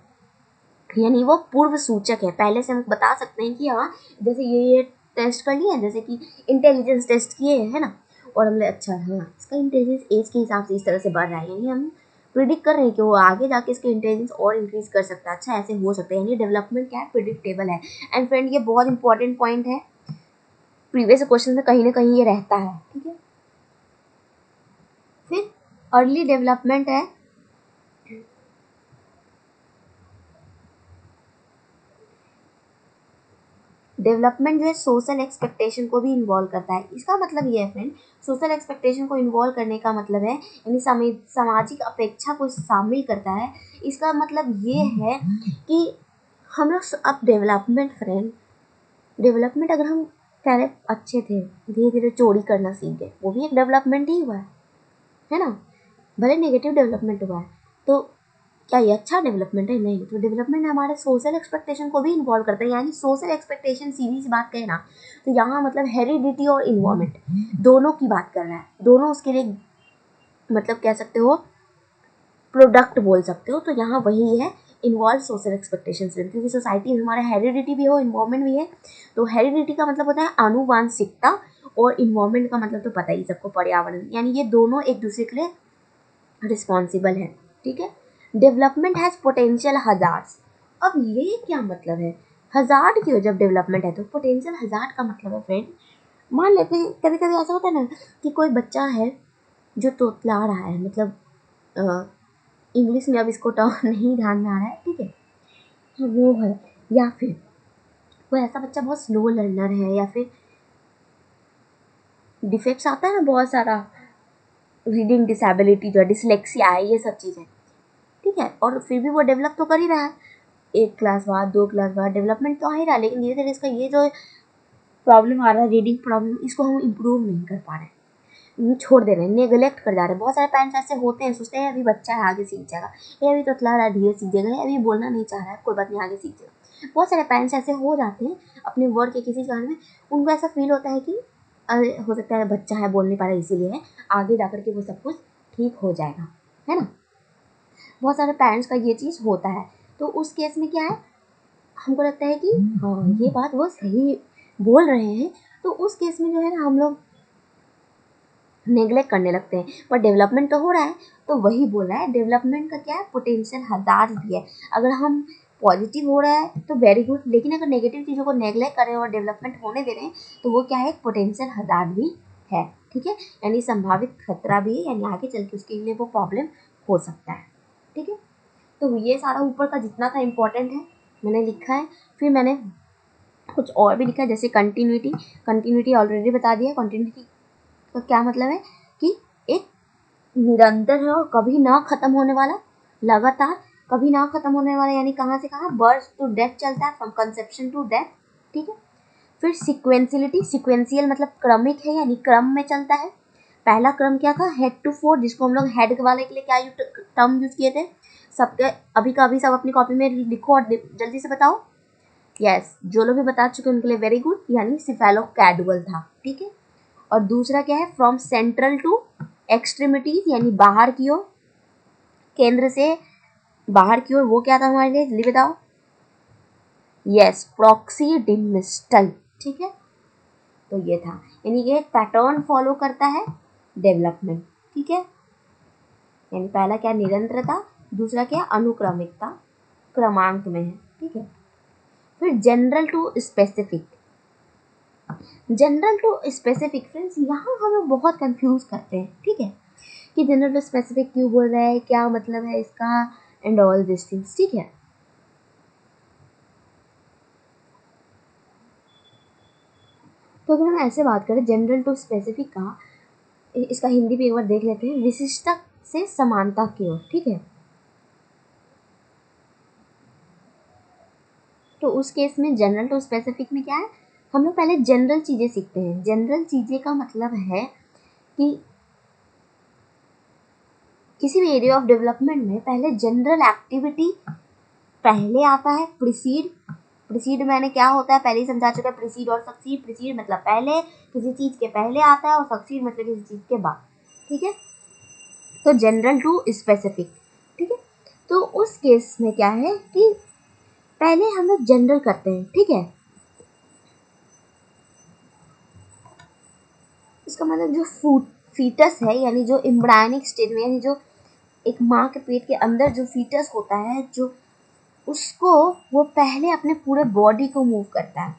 यानी वो पूर्व सूचक है, पहले से हम बता सकते हैं कि हाँ जैसे ये टेस्ट कर लिया, जैसे कि इंटेलिजेंस टेस्ट किए है ना, और हमने अच्छा हाँ इसका इंटेलिजेंस एज के हिसाब से इस तरह से बढ़ रहा है, यानी हम प्रिडिक्ट कर रहे हैं कि वो आगे जाके इसके इंटेलिजेंस और इंक्रीज कर सकता है, अच्छा ऐसे हो सकता है। यानी डेवलपमेंट क्या है, प्रिडिक्टेबल है। एंड फ्रेंड ये बहुत इंपॉर्टेंट पॉइंट है, प्रीवियस क्वेश्चन में कहीं ना कहीं ये रहता है, ठीक है। फिर अर्ली डेवलपमेंट है, डेवलपमेंट जो है सोशल एक्सपेक्टेशन को भी इन्वॉल्व करता है। इसका मतलब ये है फ्रेंड, सोशल एक्सपेक्टेशन को इन्वॉल्व करने का मतलब है यानी सामाजिक अपेक्षा को शामिल करता है। इसका मतलब ये है कि हम लोग अब डेवलपमेंट फ्रेंड, डेवलपमेंट अगर हम पहले अच्छे थे, धीरे धीरे चोरी करना सीख गए, वो भी एक डेवलपमेंट ही हुआ है ना, भले नेगेटिव डेवलपमेंट हुआ है, तो क्या ये अच्छा डेवलपमेंट है? नहीं। तो डेवलपमेंट हमारे सोशल एक्सपेक्टेशन को भी इन्वॉल्व करता है। यानी सोशल एक्सपेक्टेशन सीधी सी बात कहें ना, तो यहाँ मतलब हेरिडिटी और इन्वायरमेंट दोनों की बात कर रहा है, दोनों उसके लिए मतलब कह सकते हो प्रोडक्ट बोल सकते हो। तो यहाँ वही है इन्वॉल्व सोशल एक्सपेक्टेशंस में, क्योंकि सोसाइटी में हमारा हेरिडिटी भी हो, इन्वायरमेंट भी है। तो हेरिडिटी का मतलब होता है आनुवांशिकता, और इन्वायरमेंट का मतलब तो पता ही सबको, पर्यावरण। यानी ये दोनों एक दूसरे के लिए रिस्पॉन्सिबल है, ठीक है। Development has potential hazards. अब ये क्या मतलब है, हजार्ड क्यों, जब डेवलपमेंट है तो पोटेंशियल हजार्ड का मतलब है फ्रेंड, मान लेते हैं कभी कभी ऐसा होता है ना कि कोई बच्चा है जो तोतला रहा है, मतलब इंग्लिश में अब इसको टर्म नहीं ध्यान में आ रहा है, ठीक है, हाँ वो है। या फिर कोई ऐसा बच्चा बहुत स्लो लर्नर है, या फिर डिफेक्ट्स आता है ना बहुत सारा, रीडिंग डिसेबिलिटी जो डिसलेक्सिया है, ये सब चीज़ें, ठीक है, और फिर भी वो डेवलप तो कर ही रहा है, एक क्लास बाद, 2 क्लास बाद डेवलपमेंट तो आ ही रहा है, लेकिन धीरे धीरे इसका ये जो प्रॉब्लम आ रहा है, रीडिंग प्रॉब्लम, इसको हम इम्प्रूव नहीं कर पा रहे हैं, छोड़ दे रहे हैं, नेगलेक्ट कर जा रहे हैं। बहुत सारे पेरेंट्स ऐसे होते हैं, सोचते हैं अभी बच्चा है आगे सीख जाएगा, ये अभी तो चला रहा है धीरे सीख जाएगा, ये अभी बोलना नहीं चाह रहा है, कोई बात नहीं आगे सीख जाएगा। बहुत सारे पेरेंट्स ऐसे हो जाते हैं अपने वर्ड के किसी कारण में, उनको ऐसा फील होता है कि अरे हो सकता है बच्चा है बोल नहीं पा रहा है, इसीलिए आगे जाकर के वो सब कुछ ठीक हो जाएगा, है ना। बहुत सारे पेरेंट्स का ये चीज़ होता है। तो उस केस में क्या है, हमको लगता है कि हाँ ये बात वो सही बोल रहे हैं, तो उस केस में जो है ना हम लोग नेग्लेक्ट करने लगते हैं। पर डेवलपमेंट तो हो रहा है, तो वही बोल रहा है डेवलपमेंट का क्या है, पोटेंशियल हजार्ड भी है। अगर हम पॉजिटिव हो रहा है तो वेरी गुड, लेकिन अगर नेगेटिव चीज़ों को नेग्लेक्ट कर रहे हैं और डेवलपमेंट होने दे रहे हैं, तो वो क्या है, एक पोटेंशियल हजार्ड भी है, ठीक है। यानी संभावित खतरा भी है, यानी आगे चल के उसके लिए वो प्रॉब्लम हो सकता है, ठीक है। तो ये सारा ऊपर का जितना था इम्पोर्टेंट है मैंने लिखा है। फिर मैंने कुछ और भी लिखा है, जैसे कंटिन्यूटी। कंटिन्यूटी ऑलरेडी बता दिया, कंटिन्यूटी का क्या मतलब है कि एक निरंतर है और कभी ना खत्म होने वाला, लगातार कभी ना खत्म होने वाला, यानी कहाँ से कहाँ, बर्थ टू डेथ चलता है, फ्रॉम कंसेप्शन टू डेथ, ठीक है। फिर सिक्वेंशियलिटी, सिक्वेंशियल मतलब क्रमिक है, यानी क्रम में चलता है। पहला क्रम क्या था, हेड टू फोर्थ, जिसको हम लोग हेड वाले के लिए क्या टर्म यूज किए थे, सबके अभी का अभी सब अपनी कॉपी में लिखो और जल्दी से बताओ। यस, जो लोग भी बता चुके उनके लिए वेरी गुड, यानी सिफेलोकैडुअल था, ठीक है। और दूसरा क्या है, फ्रॉम सेंट्रल टू एक्सट्रीमिटीज, यानी बाहर की ओर, केंद्र से बाहर की ओर, वो क्या था हमारे लिए, जल्दी बताओ। यस, प्रॉक्सीडिमिस्टल, ठीक है। तो ये था, यानी कि एक पैटर्न फॉलो करता है डेवलपमेंट, ठीक है। यानी पहला क्या, निरंतरता, दूसरा क्या, अनुक्रमिकता, क्रमांक में है, ठीक है। फिर general to specific, general to specific friends, यहाँ हम लोग बहुत कंफ्यूज करते हैं, ठीक है, कि जनरल टू स्पेसिफिक क्यों बोल रहा है, क्या मतलब है इसका, एंड ऑल दिस थिंग्स, ठीक है। तो अगर हम ऐसे बात करें जनरल टू स्पेसिफिक का, इसका हिंदी भी एक बार देख लेते हैं, विशिष्टता से समानता की ओर, ठीक है। तो उस केस में जनरल टू स्पेसिफिक में क्या है, हम लोग पहले जनरल चीज़ें सीखते हैं। जनरल चीज़ें का मतलब है कि किसी भी एरिया ऑफ डेवलपमेंट में पहले जनरल एक्टिविटी पहले आता है, प्रिसीड, प्रिसीड मैंने क्या होता है पहले ही समझा चुका है, प्रिसीड और सक्सीड। प्रिसीड मतलब पहले, किसी चीज़ के पहले आता है, और सक्सीड मतलब किसी चीज़ के बाद, ठीक है। तो जनरल टू स्पेसिफिक, ठीक है। तो उस केस में क्या है कि पहले हम लोग जनरल करते हैं, ठीक है। इसका मतलब जो फीटस है, यानी जो एम्ब्रायनिक स्टेज में, यानी जो एक माँ के पेट के अंदर जो फीटस होता है, जो उसको वो पहले अपने पूरे बॉडी को मूव करता है,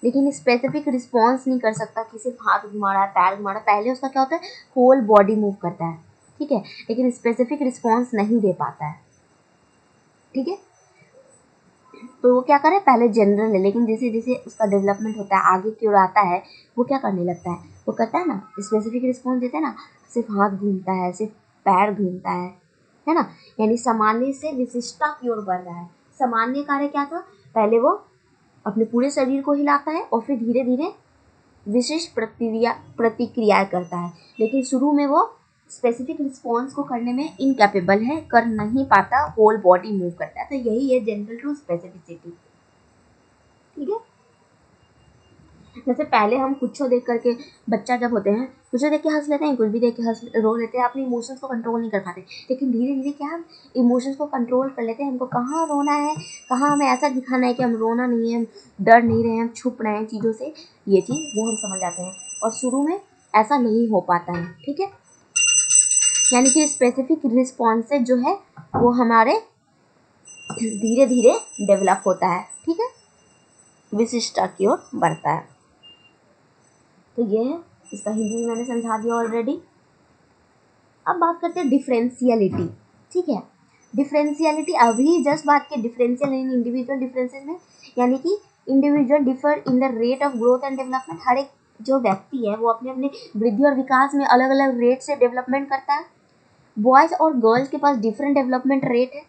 लेकिन स्पेसिफिक रिस्पॉन्स नहीं कर सकता कि सिर्फ हाथ घुमा रहा है, पैर घुमा रहा है। पहले उसका क्या होता है, होल बॉडी मूव करता है, ठीक है, लेकिन स्पेसिफिक रिस्पॉन्स नहीं दे पाता है, ठीक है। तो वो क्या करे, पहले जनरल है, लेकिन जैसे जैसे उसका डेवलपमेंट होता है, आगे की ओर आता है, वो क्या करने लगता है, वो करता है ना, स्पेसिफिक रिस्पॉन्स देता है ना, सिर्फ हाथ घूमता है, सिर्फ पैर घूमता है ना। यानी सामान्य से विशिष्टता की ओर बढ़ रहा है। सामान्य कार्य क्या था, पहले वो अपने पूरे शरीर को हिलाता है और फिर धीरे धीरे विशिष्ट प्रतिक्रियाएं करता है, लेकिन शुरू में वो स्पेसिफिक रिस्पॉन्स को करने में इनकैपेबल है, कर नहीं पाता, होल बॉडी मूव करता है। तो यही है जनरल टू स्पेसिफिसिटी, ठीक है। जैसे पहले हम कुछ देख करके, बच्चा जब होते हैं कुछ देख के हंस लेते हैं, कुछ भी देख के हंस रो लेते हैं, अपने इमोशंस को कंट्रोल नहीं कर पाते, लेकिन धीरे धीरे क्या हम इमोशंस को कंट्रोल कर लेते हैं। हमको कहाँ रोना है, कहाँ हमें ऐसा दिखाना है कि हम रोना नहीं है, हम डर नहीं रहे हैं, हम छुप रहे हैं चीज़ों से, ये चीज़ वो हम समझ जाते हैं, और शुरू में ऐसा नहीं हो पाता है, ठीक है। यानी कि स्पेसिफिक रिस्पॉन्सेज जो है वो हमारे धीरे धीरे डेवलप होता है, ठीक है, विशिष्टता की ओर बढ़ता है। तो ये है, इसका हिंदी में मैंने समझा दिया ऑलरेडी। अब बात करते हैं डिफरेंशियलिटी, ठीक है। डिफरेंशियलिटी अभी जस्ट बात की डिफरेंशियल इन इंडिविजुअल डिफरेंसेस में, यानी कि individual differ in the rate of growth and development. हर एक जो व्यक्ति है वो अपने अपने वृद्धि और विकास में अलग अलग रेट से डेवलपमेंट करता है। बॉयज और गर्ल्स के पास डिफरेंट डेवलपमेंट रेट है,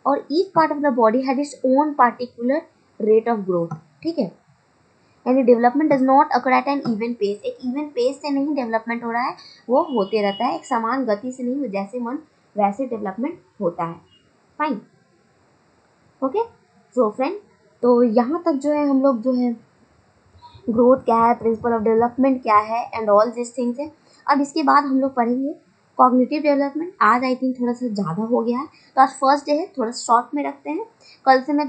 और each part of the body had its own particular rate of growth, ठीक है। यानी development does not occur at an even pace, एक इवन पेस से नहीं डेवलपमेंट हो रहा है, वो होते रहता है, एक समान गति से नहीं, जैसे मन वैसे डेवलपमेंट होता है। Fine, okay. सो फ्रेंड, तो यहाँ तक जो है हम लोग जो है ग्रोथ क्या है, प्रिंसिपल ऑफ डेवलपमेंट क्या है, एंड ऑल दिस थिंग्स है। अब इसके बाद हम लोग पढ़ेंगे कॉग्निटिव डेवलपमेंट। आज आई थिंक थोड़ा सा ज़्यादा हो गया है, तो आज फर्स्ट डे है, थोड़ा शॉर्ट में रखते हैं। कल से मैं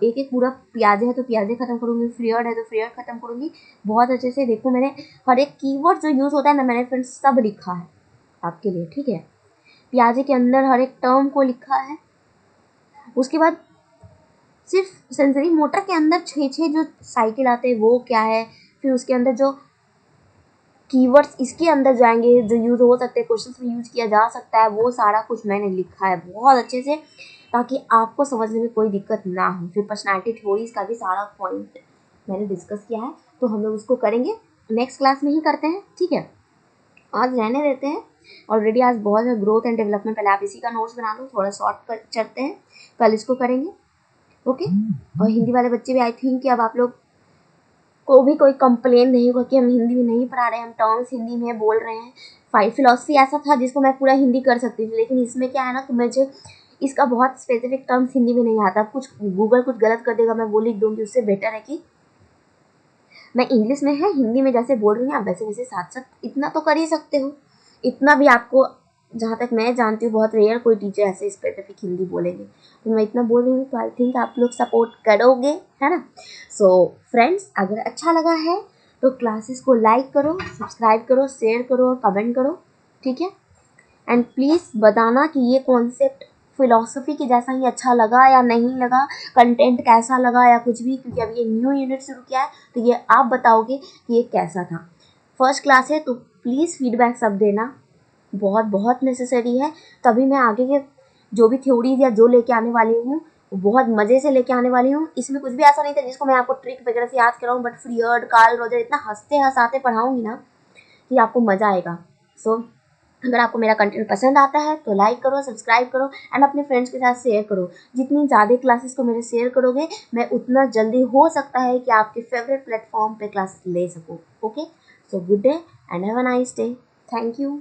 एक एक पूरा, प्याजे है तो प्याजे खत्म करूँगी, फ्रियड है तो फ्रियड खत्म करूँगी। बहुत अच्छे से देखो, मैंने हर एक कीवर्ड जो यूज़ होता है ना, मैंने फ्रेंड्स सब लिखा है आपके लिए, ठीक है। प्याजे के अंदर हर एक टर्म को लिखा है। उसके बाद सिर्फ सेंसरी मोटर के अंदर 6 जो साइकिल आते हैं वो क्या है, फिर उसके अंदर जो कीवर्ड्स इसके अंदर जाएंगे जो यूज़ हो सकते हैं, क्वेश्चंस में यूज़ किया जा सकता है, वो सारा कुछ मैंने लिखा है बहुत अच्छे से, ताकि आपको समझने में कोई दिक्कत ना हो। फिर पर्सनालिटी थ्योरीज का भी सारा पॉइंट मैंने डिस्कस किया है, तो हम लोग उसको करेंगे नेक्स्ट क्लास में ही करते हैं, ठीक है। आज रहने देते हैं, ऑलरेडी आज बहुत है ग्रोथ एंड डेवलपमेंट, पहले आप इसी का नोट्स बना लो, थोड़ा शॉर्ट कर चलते हैं, कल इसको करेंगे, ओके। और हिंदी वाले बच्चे भी आई थिंक कि अब आप लोग को भी कोई कंप्लेन नहीं होगा कि हम हिंदी में नहीं पढ़ा रहे हैं, हम टर्म्स हिंदी में बोल रहे हैं। फिलॉसफी ऐसा था जिसको मैं पूरा हिंदी कर सकती थी, लेकिन इसमें क्या है ना कि मुझे इसका बहुत स्पेसिफिक टर्म्स हिंदी में नहीं आता। कुछ गूगल कुछ गलत कर देगा, मैं वो लिख दूंगी, उससे बेटर है कि मैं इंग्लिश में है हिंदी में जैसे बोल रही हूँ आप वैसे वैसे साथ साथ इतना तो कर ही सकते हो। इतना भी आपको, जहाँ तक मैं जानती हूँ, बहुत रेयर कोई टीचर ऐसे स्पेसिफिक हिंदी बोलेंगे, तो मैं इतना बोल रही हूँ, तो आई थिंक आप लोग सपोर्ट करोगे, है ना। सो फ्रेंड्स, अगर अच्छा लगा है तो क्लासेस को लाइक करो, सब्सक्राइब करो, शेयर करो और कमेंट करो, ठीक है। एंड प्लीज़ बताना कि ये कॉन्सेप्ट फिलॉसफी के जैसा ही अच्छा लगा या नहीं लगा, कंटेंट कैसा लगा या कुछ भी, क्योंकि अभी ये न्यू यूनिट शुरू किया है, तो ये आप बताओगे कि ये कैसा था। फर्स्ट क्लास है तो प्लीज़ फीडबैक सब देना, बहुत बहुत नेसेसरी है, तभी मैं आगे के जो भी थ्योरीज या जो लेके आने वाली हूँ बहुत मज़े से लेके आने वाली हूँ। इसमें कुछ भी ऐसा नहीं था जिसको मैं आपको ट्रिक वगैरह से याद कराऊँ, बट फ्रीयर्ड, कार्ल रोजर इतना हंसते हंसाते पढ़ाऊँगी ना कि आपको मज़ा आएगा। सो अगर आपको मेरा कंटेंट पसंद आता है तो लाइक करो, सब्सक्राइब करो एंड अपने फ्रेंड्स के साथ शेयर करो। जितनी ज़्यादा क्लासेस को मेरे शेयर करोगे, मैं उतना जल्दी हो सकता है कि आपके फेवरेट प्लेटफॉर्म पे क्लासेस ले सकूँ। Okay, so good day and have a nice day. Thank you.